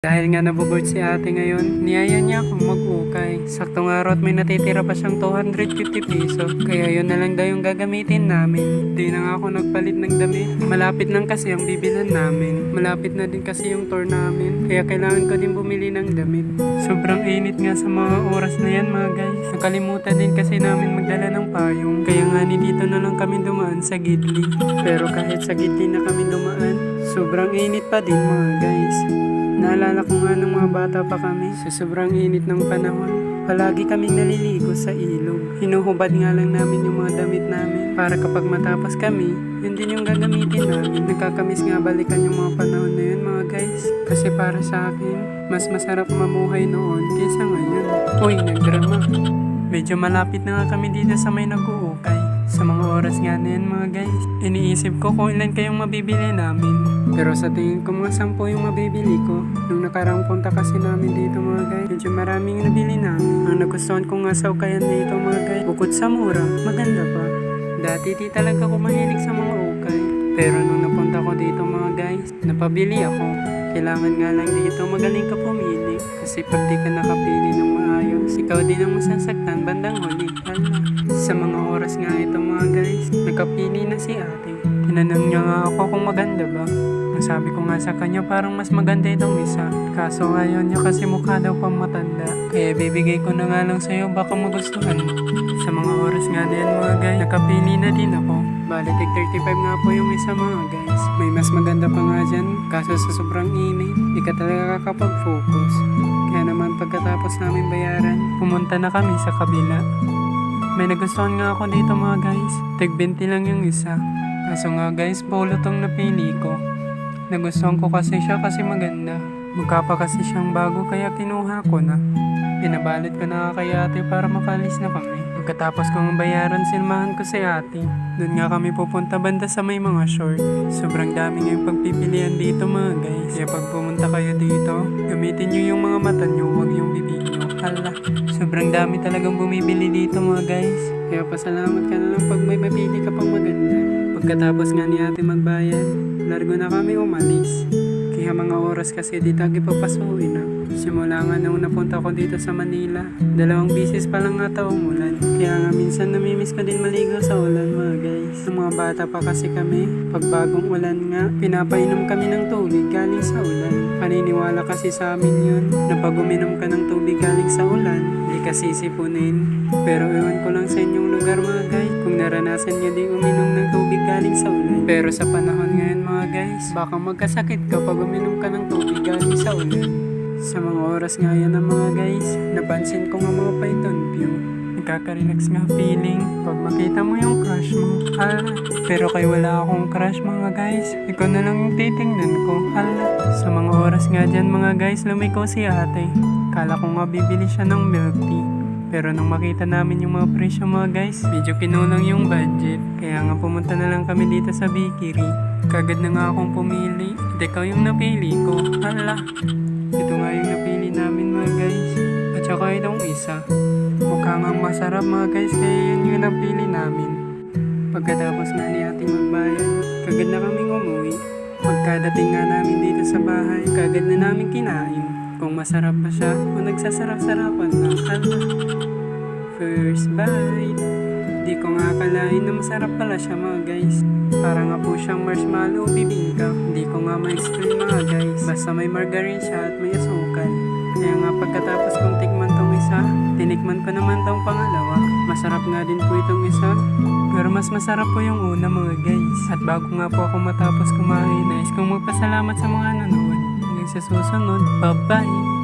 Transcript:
Dahil nga naboboard si ate ngayon, niyaya niya akong mag-ukay. Saktong araw at may natitira pa siyang 250 peso. Kaya yun na lang daw yung gagamitin namin. Di na nga ako nagpalit ng damit. Malapit lang kasi ang bibilhan namin. Malapit na din kasi yung tour namin. Kaya kailangan ko din bumili ng damit. Sobrang init nga sa mga oras na yan mga guys. Nakalimutan din kasi namin magdala ng payong. Kaya nga ni dito na lang kami dumaan sa Gidli. Pero kahit sa Gidli na kami dumaan, sobrang init pa din mga guys. Naalala ko nga nung mga bata pa kami, sa sobrang init ng panahon, palagi kaming naliligo sa ilog. Hinuhubad nga lang namin yung mga damit namin para kapag matapos kami, yun din yung gagamitin namin. Nakakamiss nga balikan yung mga panahon na yun mga guys. Kasi para sa akin, mas masarap mamuhay noon kaysa ngayon. Uy, nagdrama. Medyo malapit na nga kami dito sa may nag-uukay. Sa mga oras nga na yan mga guys, iniisip ko kung ilan kayong mabibili namin. Pero sa tingin ko mga 10 yung mabibili ko. Nung nakarang punta kasi namin dito mga guys, medyo maraming nabili namin. Ang nagustuhan ko nga sa ukayan dito mga guys, bukod sa mura, maganda pa. Dati di talaga ako mahilig sa mga ukay. Pero nung napunta ko dito mga guys, napabili ako. Kailangan nga lang dito magaling ka pumili. Kasi pag di ka nakapili ng maayos, ikaw din ang masasaktan bandang huli. Sa mga oras nga ito mga guys, nakapili na si ate. Tinanong niya nga ako kung maganda ba. Ang sabi ko nga sa kanya parang mas maganda itong isa. Kaso ngayon niya kasi mukha daw pang matanda. Kaya bibigay ko na nga lang sa'yo baka magustuhan mo. Sa mga oras nga na yan mga guys, nakapili na din ako. Bale, 35 nga po yung isa mga guys. May mas maganda pa nga dyan. Kaso sa sobrang init, di ka talaga kakapag-focus. Kaya naman pagkatapos namin bayaran, pumunta na kami sa kabila. May nagustuhan nga ako dito mga guys. Tig 20 lang yung isa. Kaso nga guys, polo tong napili ko. Nagustuhan ko kasi siya kasi maganda. Mukha pa kasi siyang bago kaya kinuha ko na. Pinabalot ko na kay ate para makalis na kami. Pagkatapos kong bayaran, sinamahan ko si ate. Doon nga kami pupunta banda sa may mga short. Sobrang dami ngayong pagpipilian dito mga guys. Kaya pag pumunta kayo dito, gamitin nyo yung mga mata nyo, huwag yung bibig nyo. Hala, sobrang dami talagang bumibili dito mga guys. Kaya pasalamat ka na lang pag may mapili ka pang maganda. Pagkatapos nga ni ate magbayad, largo na kami umalis. Kaya mga oras kasi dito ipapasuhin na. Simula nga nung napunta ko dito sa Manila, 2 bisis pa lang nga umulan. Kaya nga minsan namimiss ko din maligo sa ulan mga guys. Nung mga bata pa kasi kami, pag bagong ulan nga, pinapainom kami ng tubig galing sa ulan. Paniniwala kasi sa amin yun, na pag uminom ka ng tubig galing sa ulan, hindi ka sisipunin. Pero ewan ko lang sa inyong lugar mga guys, kung naranasan nyo di uminom ng tubig galing sa ulan. Pero sa panahon ngayon mga guys, baka magkasakit ka pag uminom ka ng tubig galing sa ulan. Sa mga oras nga yan mga guys, napansin ko nga mga python view. Nagkaka-relax nga feeling pag makita mo yung crush mo. Pero kay wala akong crush mga guys, ikaw na lang yung titingnan ko. Sa mga oras nga dyan mga guys, lumiko si ate. Kala ko nga bibili siya ng milk tea. Pero nung makita namin yung mga presyo mga guys, medyo kinulang yung budget. Kaya nga pumunta na lang kami dito sa bakery. Kagad na nga akong pumili. At ikaw yung napili ko. Ito nga yung napili namin mga guys. At saka itong isa. Mukha nga masarap mga guys, kaya yun yung napili namin. Pagkatapos nga ni ate magbayad, kagad na kaming umuwi. Pagkadating nga namin dito sa bahay, kagad na namin kinain. Kung masarap pa siya o nagsasarap-sarapan lang. First bite. Di ko nga akalain na masarap pala siya mga guys. Para nga po siyang marshmallow bibingka. Di ko nga ma-explain mga guys. Basta may margarine siya at may asukal. Kaya nga pagkatapos kong tikman tong isa, tinikman ko naman tong pangalawa. Masarap nga din po itong isa. Pero mas masarap po yung una mga guys. At bago nga po ako matapos kumain, nais kong magpasalamat sa mga nanonood. Hanggang sa susunod, bye bye!